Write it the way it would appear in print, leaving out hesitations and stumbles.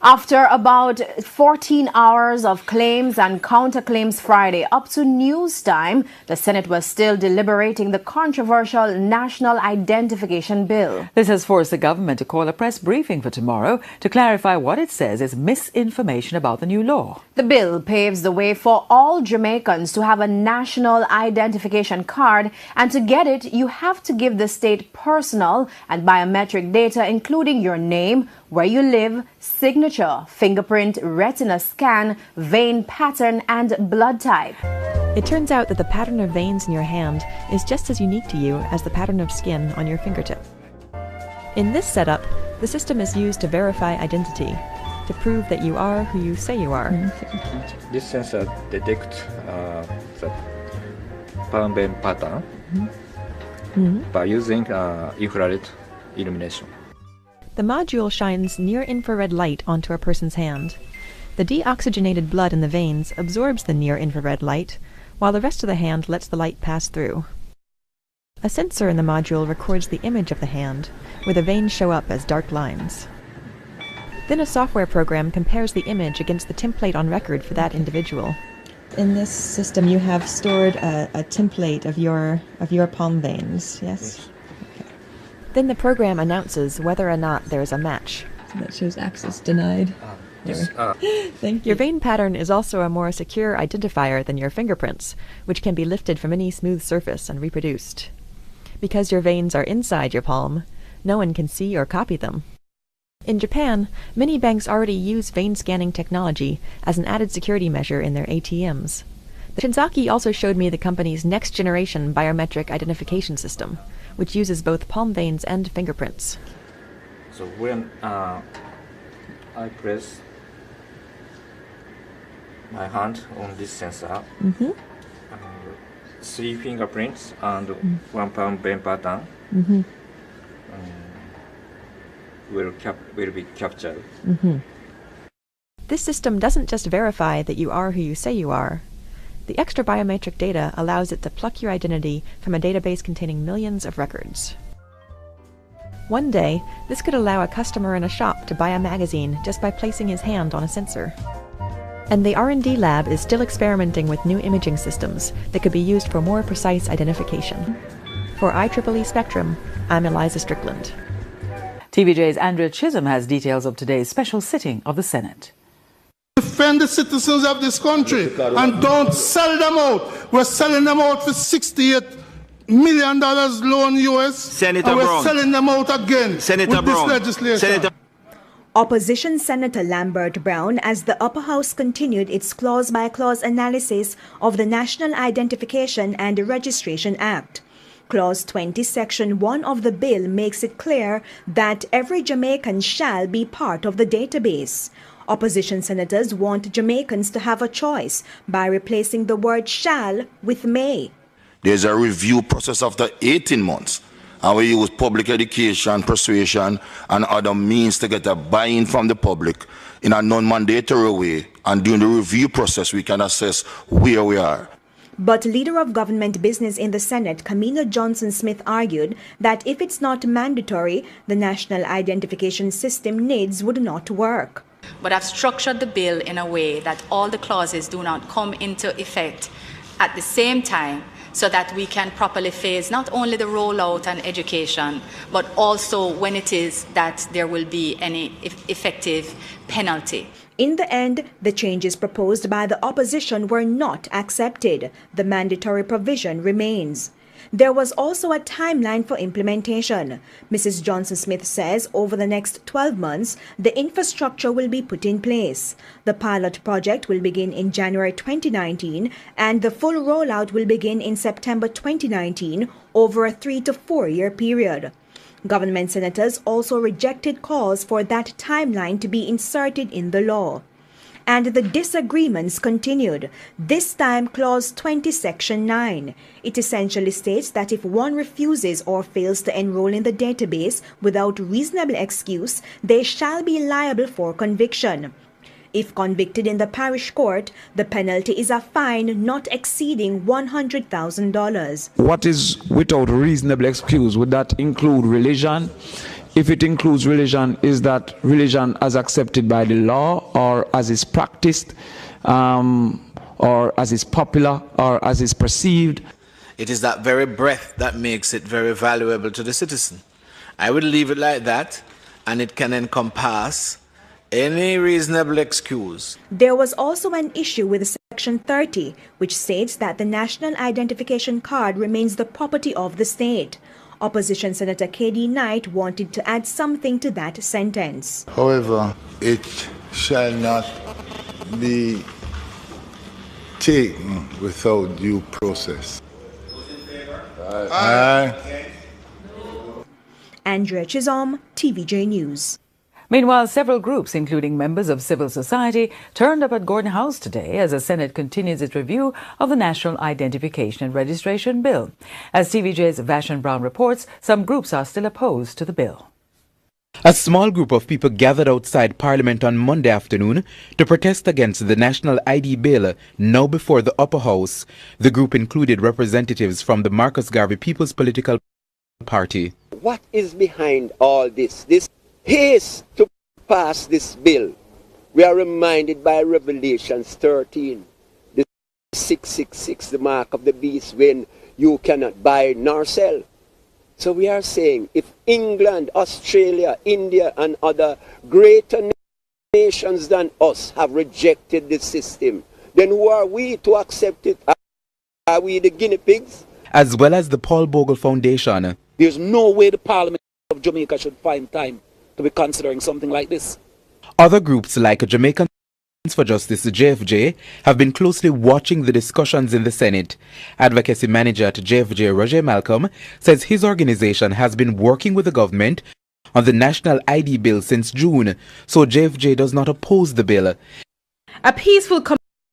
After about 14 hours of claims and counterclaims Friday up to news time, the Senate was still deliberating the controversial National Identification Bill. This has forced the government to call a press briefing for tomorrow to clarify what it says is misinformation about the new law. The bill paves the way for all Jamaicans to have a national identification card, and to get it, you have to give the state personal and biometric data, including your name, where you live, signature, fingerprint, retina scan, vein pattern, and blood type. It turns out that the pattern of veins in your hand is just as unique to you as the pattern of skin on your fingertip. In this setup, the system is used to verify identity, to prove that you are who you say you are. This sensor detects the palm vein pattern by using infrared illumination. The module shines near-infrared light onto a person's hand. The deoxygenated blood in the veins absorbs the near-infrared light, while the rest of the hand lets the light pass through. A sensor in the module records the image of the hand, where the veins show up as dark lines. Then a software program compares the image against the template on record for that individual. In this system, you have stored a template of your palm veins, yes? Then the program announces whether or not there is a match. So that shows access denied. Thank you. Your vein pattern is also a more secure identifier than your fingerprints, which can be lifted from any smooth surface and reproduced. Because your veins are inside your palm, no one can see or copy them. In Japan, many banks already use vein scanning technology as an added security measure in their ATMs. Shinzaki also showed me the company's next-generation biometric identification system, which uses both palm veins and fingerprints. So when I press my hand on this sensor, 3 fingerprints and 1 palm vein pattern will be captured. This system doesn't just verify that you are who you say you are. The extra biometric data allows it to pluck your identity from a database containing millions of records. One day, this could allow a customer in a shop to buy a magazine just by placing his hand on a sensor. And the R&D lab is still experimenting with new imaging systems that could be used for more precise identification. For IEEE Spectrum, I'm Eliza Strickland. TVJ's Andrea Chisholm has details of today's special sitting of the Senate. Defend the citizens of this country and don't sell them out. We're selling them out for $68 million loan US. Senator and we're Brown. selling them out again Senator with Brown. this legislation. Opposition Senator Lambert Brown, as the Upper House continued its clause-by-clause analysis of the National Identification and Registration Act. Clause 20, Section 1 of the bill makes it clear that every Jamaican shall be part of the database. Opposition senators want Jamaicans to have a choice by replacing the word shall with may. There's a review process after 18 months, and we use public education, persuasion, and other means to get a buy-in from the public in a non-mandatory way, and during the review process we can assess where we are. But Leader of Government Business in the Senate, Kamina Johnson-Smith, argued that if it's not mandatory, the national identification system needs would not work. But I've structured the bill in a way that all the clauses do not come into effect at the same time, so that we can properly phase not only the rollout and education, but also when it is that there will be any effective penalty. In the end, the changes proposed by the opposition were not accepted. The mandatory provision remains. There was also a timeline for implementation. Mrs. Johnson-Smith says over the next 12 months, the infrastructure will be put in place. The pilot project will begin in January 2019, and the full rollout will begin in September 2019 over a 3 to 4 year period. Government senators also rejected calls for that timeline to be inserted in the law. And the disagreements continued, this time Clause 20, Section 9. It essentially states that if one refuses or fails to enroll in the database without reasonable excuse, they shall be liable for conviction. If convicted in the parish court, the penalty is a fine not exceeding $100,000. What is without reasonable excuse? Would that include religion? if it includes religion, is that religion as accepted by the law, or as is practiced, or as is popular, or as is perceived? It is that very breadth that makes it very valuable to the citizen. I would leave it like that, and it can encompass any reasonable excuse. There was also an issue with Section 30, which states that the national identification card remains the property of the state. Opposition Senator K.D. Knight wanted to add something to that sentence. However, it shall not be taken without due process. Aye. Andrea Chisholm, TVJ News. Meanwhile, several groups, including members of civil society, turned up at Gordon House today as the Senate continues its review of the National Identification and Registration Bill. As TVJ's Adrian Brown reports, some groups are still opposed to the bill. A small group of people gathered outside Parliament on Monday afternoon to protest against the National ID Bill, now before the Upper House. The group included representatives from the Marcus Garvey People's Political Party. What is behind all this? This haste to pass this bill. We are reminded by Revelations 13, the 666, the mark of the beast, when you cannot buy nor sell. So we are saying, if England, Australia, India, and other greater nations than us have rejected this system, then who are we to accept it? Are we the guinea pigs? As well as the Paul Bogle Foundation. There's no way the Parliament of Jamaica should find time to be considering something like this. Other groups like Jamaicans for Justice, JFJ, have been closely watching the discussions in the Senate. Advocacy manager at JFJ, Roger Malcolm, says his organization has been working with the government on the National ID Bill since June, so JFJ does not oppose the bill. A peaceful